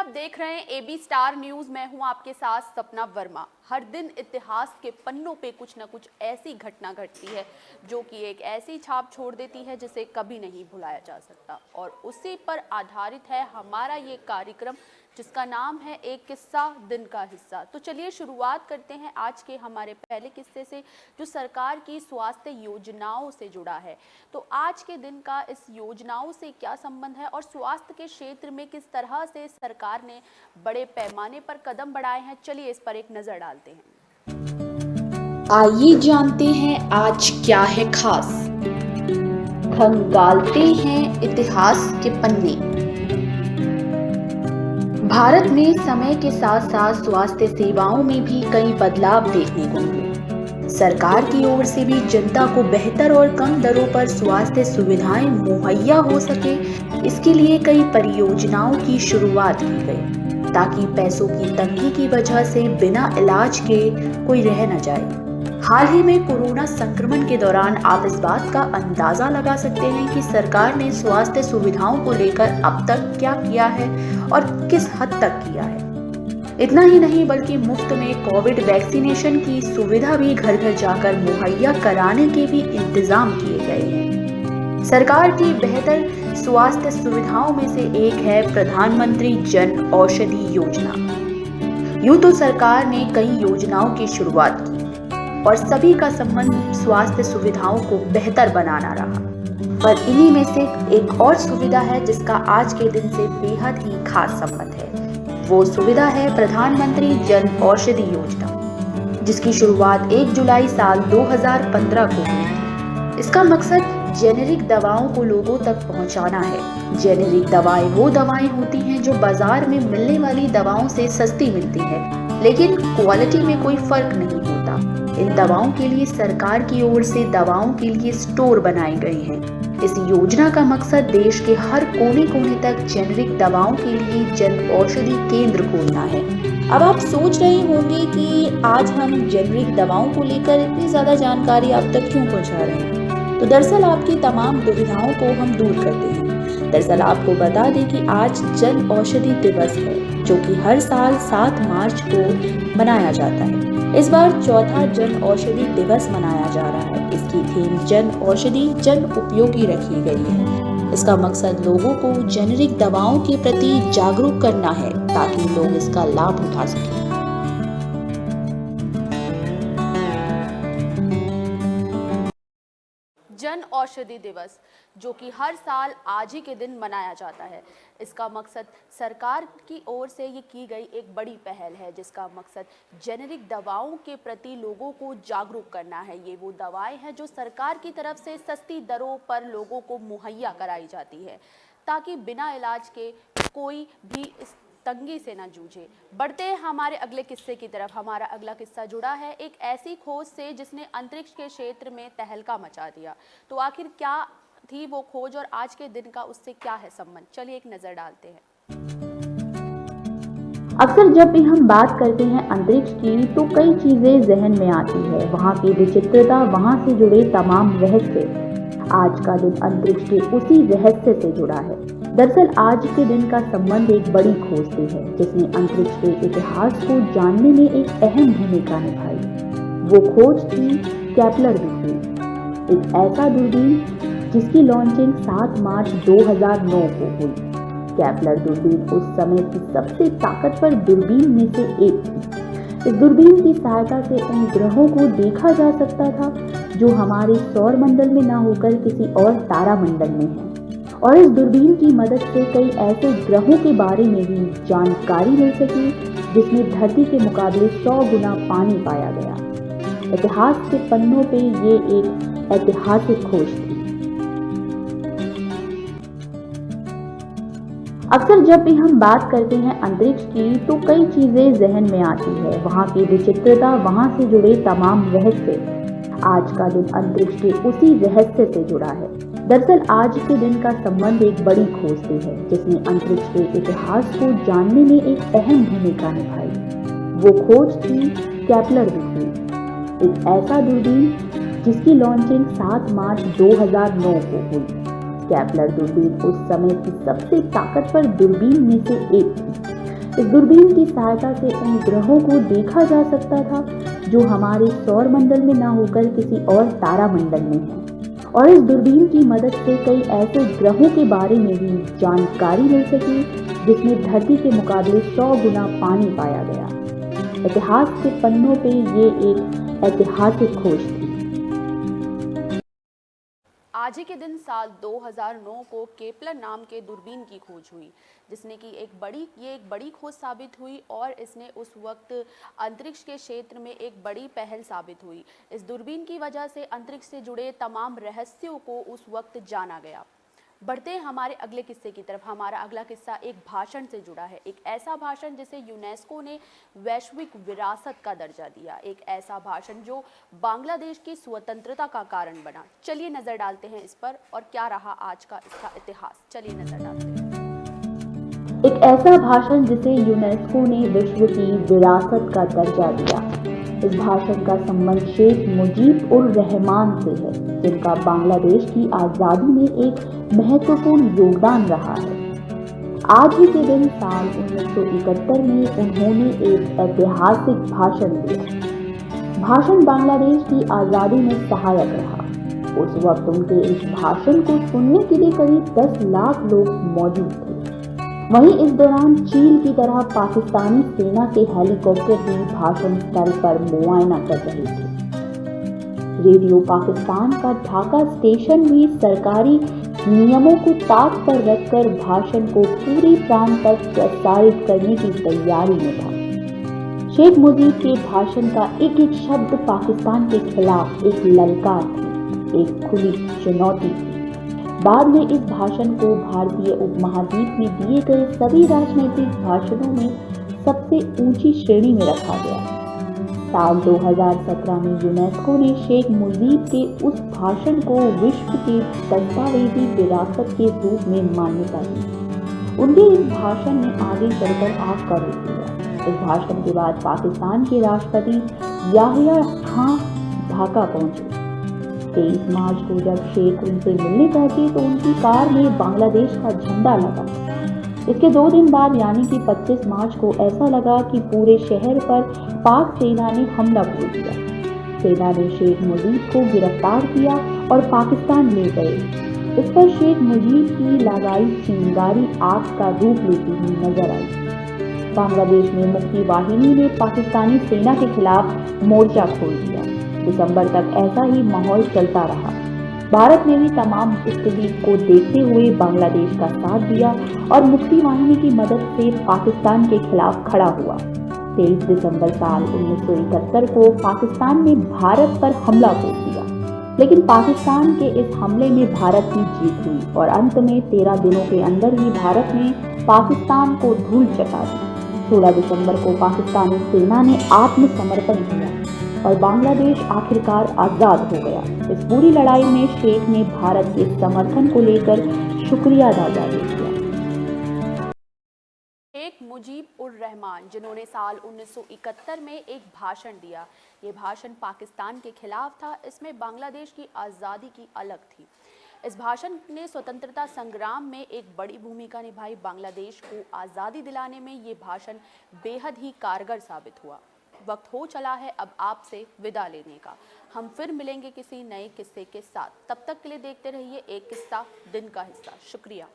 देख रहे हैं एबी स्टार न्यूज। मैं हूं आपके साथ सपना वर्मा। हर दिन इतिहास के पन्नों पे कुछ न कुछ ऐसी घटना घटती है जो कि एक ऐसी छाप छोड़ देती है जिसे कभी नहीं भुलाया जा सकता, और उसी पर आधारित है हमारा ये कार्यक्रम जिसका नाम है एक किस्सा दिन का हिस्सा। तो चलिए शुरुआत करते हैं आज के हमारे पहले किस्से से, जो सरकार की स्वास्थ्य योजनाओं से जुड़ा है। तो आज के दिन का इस योजनाओं से क्या संबंध है और स्वास्थ्य के क्षेत्र में किस तरह से सरकार ने बड़े पैमाने पर कदम बढ़ाए हैं, चलिए इस पर एक नजर डालते हैं। आइए जानते हैं आज क्या है खास। खंगालते हैं इतिहास के पन्ने। भारत में समय के साथ साथ स्वास्थ्य सेवाओं में भी कई बदलाव देखने को मिले। सरकार की ओर से भी जनता को बेहतर और कम दरों पर स्वास्थ्य सुविधाएं मुहैया हो सके, इसके लिए कई परियोजनाओं की शुरुआत की गई ताकि पैसों की तंगी की वजह से बिना इलाज के कोई रह न जाए। हाल ही में कोरोना संक्रमण के दौरान आप इस बात का अंदाजा लगा सकते हैं कि सरकार ने स्वास्थ्य सुविधाओं को लेकर अब तक क्या किया है और किस हद तक किया है। इतना ही नहीं बल्कि मुफ्त में कोविड वैक्सीनेशन की सुविधा भी घर घर जाकर मुहैया कराने के भी इंतजाम किए गए हैं। सरकार की बेहतर स्वास्थ्य सुविधाओं में से एक है प्रधानमंत्री जन औषधि योजना। यूं तो सरकार ने कई योजनाओं की शुरुआत की और सभी का संबंध स्वास्थ्य सुविधाओं को बेहतर बनाना रहा, पर इन्हीं में से एक और सुविधा है जिसका आज के दिन से बेहद ही खास संबंध है। वो सुविधा है प्रधानमंत्री जन औषधि योजना, जिसकी शुरुआत 1 जुलाई साल 2015 को हुई थी। इसका मकसद जेनेरिक दवाओं को लोगों तक पहुंचाना है। जेनेरिक दवाएं वो दवाएं होती हैं जो बाजार में मिलने वाली दवाओं से सस्ती मिलती है, लेकिन क्वालिटी में कोई फर्क नहीं होता। इन दवाओं के लिए सरकार की ओर से दवाओं के लिए स्टोर बनाए गए हैं। इस योजना का मकसद देश के हर कोने कोने तक जेनेरिक दवाओं के लिए जन औषधि केंद्र खोलना है। अब आप सोच रहे होंगे कि आज हम जेनेरिक दवाओं को लेकर इतनी ज्यादा जानकारी आप तक क्यों पहुंचा रहे हैं। तो दरअसल आपकी तमाम दुविधाओं को हम दूर करते हैं। दरअसल आपको बता दें कि आज जन औषधि दिवस है, जो कि हर साल 7 मार्च को मनाया जाता है। इस बार चौथा जन औषधि दिवस मनाया जा रहा है। इसकी थीम जन औषधि जन उपयोगी रखी गई है। इसका मकसद लोगों को जेनेरिक दवाओं के प्रति जागरूक करना है ताकि लोग इसका लाभ उठा सकें। जन औषधि दिवस जो कि हर साल आज ही के दिन मनाया जाता है, इसका मकसद सरकार की ओर से ये की गई एक बड़ी पहल है जिसका मकसद जेनेरिक दवाओं के प्रति लोगों को जागरूक करना है। ये वो दवाएं हैं जो सरकार की तरफ से सस्ती दरों पर लोगों को मुहैया कराई जाती है ताकि बिना इलाज के कोई भी इस तंगी से न जूझे। बढ़ते हैं हमारे अगले किस्से की तरफ। हमारा अगला किस्सा जुड़ा है एक ऐसी खोज से जिसने अंतरिक्ष के क्षेत्र में तहलका मचा दिया। तो आखिर क्या थी वो खोज और आज के दिन का उससे क्या है संबंध, चलिए एक नजर डालते हैं। अक्सर जब भी हम बात करते हैं अंतरिक्ष की तो कई चीजें जहन में आती है। वहाँ की विचित्रता, वहाँ से जुड़े तमाम रहस्य। आज का दिन अंतरिक्ष के उसी रहस्य से जुड़ा है। दरअसल आज के दिन का संबंध एक बड़ी खोज से है जिसने अंतरिक्ष के इतिहास को जानने में एक अहम भूमिका निभाई। वो खोज थी केपलर दूरबीन, एक ऐसा दूरबीन जिसकी लॉन्चिंग 7 मार्च 2009 को हुई। केपलर दूरबीन उस समय की सबसे ताकतवर दूरबीन में से एक थी। इस दूरबीन की सहायता से उन ग्रहों को देखा जा सकता था जो हमारे सौर मंडल में न होकर किसी और तारामंडल में है, और इस दूरबीन की मदद से कई ऐसे ग्रहों के बारे में भी जानकारी मिल सकी जिसमें धरती के मुकाबले 100 गुना पानी पाया गया। इतिहास के पन्नों पे ये एक ऐतिहासिक खोज थी। अक्सर जब भी हम बात करते हैं अंतरिक्ष की तो कई चीजें जहन में आती है। वहाँ की विचित्रता, वहाँ से जुड़े तमाम रहस्य। आज का दिन अंतरिक्ष के उसी रहस्य से जुड़ा है। दरअसल आज के दिन का संबंध एक बड़ी खोज से है जिसने अंतरिक्ष के इतिहास को जानने में एक अहम भूमिका निभाई। वो खोज थी केपलर दूरबीन, एक ऐसा दूरबीन जिसकी लॉन्चिंग 7 मार्च 2009 को हुई। केपलर दूरबीन उस समय की सबसे ताकतवर दूरबीन में से एक थी। इस दूरबीन की सहायता से उन ग्रहों को देखा जा सकता था जो हमारे सौर मंडल में न होकर किसी और तारामंडल में है। और इस दूरबीन की मदद से कई ऐसे ग्रहों के बारे में भी जानकारी मिल सकी जिसमें धरती के मुकाबले 100 गुना पानी पाया गया। इतिहास के पन्नों पे ये एक ऐतिहासिक खोज थी। आज ही के दिन साल 2009 को केपलर नाम के दूरबीन की खोज हुई, जिसने की एक बड़ी खोज साबित हुई और इसने उस वक्त अंतरिक्ष के क्षेत्र में एक बड़ी पहल साबित हुई। इस दूरबीन की वजह से अंतरिक्ष से जुड़े तमाम रहस्यों को उस वक्त जाना गया। बढ़ते हैं हमारे अगले किस्से की तरफ। हमारा अगला किस्सा एक भाषण से जुड़ा है, एक ऐसा भाषण जिसे यूनेस्को ने वैश्विक विरासत का दर्जा दिया, एक ऐसा भाषण जो बांग्लादेश की स्वतंत्रता का कारण बना। चलिए नजर डालते हैं इस पर और क्या रहा आज का इसका इतिहास। चलिए नजर डालते हैं। एक ऐसा भाषण जिसे यूनेस्को ने विश्व की विरासत का दर्जा दिया। इस भाषण का संबंध शेख मुजीब उर रहमान से है, जिनका बांग्लादेश की आजादी में एक महत्वपूर्ण योगदान रहा है। आज ही के दिन साल 1971 में उन्होंने एक ऐतिहासिक भाषण दिया। भाषण बांग्लादेश की आजादी में सहायक रहा। उस वक्त उनके इस भाषण को सुनने के लिए करीब 10 लाख लोग मौजूद थे। वहीं इस दौरान चील की तरह पाकिस्तानी सेना के हेलीकॉप्टर भी भाषण स्थल पर मुआयना कर रहे थे। रेडियो पाकिस्तान का ढाका स्टेशन भी सरकारी नियमों को ताक पर रखकर भाषण को पूरे प्रांत तक प्रसारित करने की तैयारी में था। शेख मुजीब के भाषण का एक एक शब्द पाकिस्तान के खिलाफ एक ललकार थी, एक खुली चुनौती थी। बाद में इस भाषण को भारतीय उपमहाद्वीप में दिए गए सभी राजनीतिक भाषणों में सबसे ऊंची श्रेणी में रखा गया। साल 2017 में यूनेस्को ने शेख मुजीब के उस भाषण को विश्व के दस्तावेजी विरासत के रूप में मान्यता दी। उनके इस भाषण ने आगे चलकर आग का रूप लिया। इस भाषण के बाद पाकिस्तान के राष्ट्रपति याहिया खान ढाका पहुंचे। 23 मार्च को जब शेख उनसे मिलने पहुंचे तो उनकी कार में बांग्लादेश का झंडा लगा। इसके 2 दिन बाद यानी कि 25 मार्च को ऐसा लगा कि पूरे शहर पर पाक सेना ने हमला बोल दिया। सेना ने शेख मुजीब को गिरफ्तार किया और पाकिस्तान ले गए। इस पर शेख मुजीब की लगाई चिंगारी आग का रूप लेती हुई नजर आई। बांग्लादेश में मुक्ति वाहिनी ने पाकिस्तानी सेना के खिलाफ मोर्चा खोल दिया। दिसंबर तक ऐसा ही माहौल चलता रहा। भारत ने भी तमाम स्थिति को देखते हुए बांग्लादेश का साथ दिया और मुक्ति वाहिनी की मदद से पाकिस्तान के खिलाफ खड़ा हुआ। 23 दिसंबर साल 1971 को पाकिस्तान ने भारत पर हमला बोल दिया, लेकिन पाकिस्तान के इस हमले में भारत की जीत हुई और अंत में 13 दिनों के अंदर ही भारत ने पाकिस्तान को धूल चटा दी। 16 दिसंबर को पाकिस्तानी सेना ने आत्मसमर्पण किया और बांग्लादेश आखिरकार आजाद हो गया। इस पूरी लड़ाई में शेख ने भारत के समर्थन को लेकर शुक्रिया अदा किया। शेख मुजीब उर रहमान, जिन्होंने साल 1971 में एक भाषण दिया। ये भाषण पाकिस्तान के खिलाफ था। इसमें बांग्लादेश की आज़ादी की अलग थी। इस भाषण ने स्वतंत्रता संग्राम में एक बड़ी भूमिका निभाई। बांग्लादेश को आज़ादी दिलाने में ये भाषण बेहद ही कारगर साबित हुआ। वक्त हो चला है अब आपसे विदा लेने का। हम फिर मिलेंगे किसी नए किस्से के साथ। तब तक के लिए देखते रहिए एक किस्सा दिन का हिस्सा। शुक्रिया।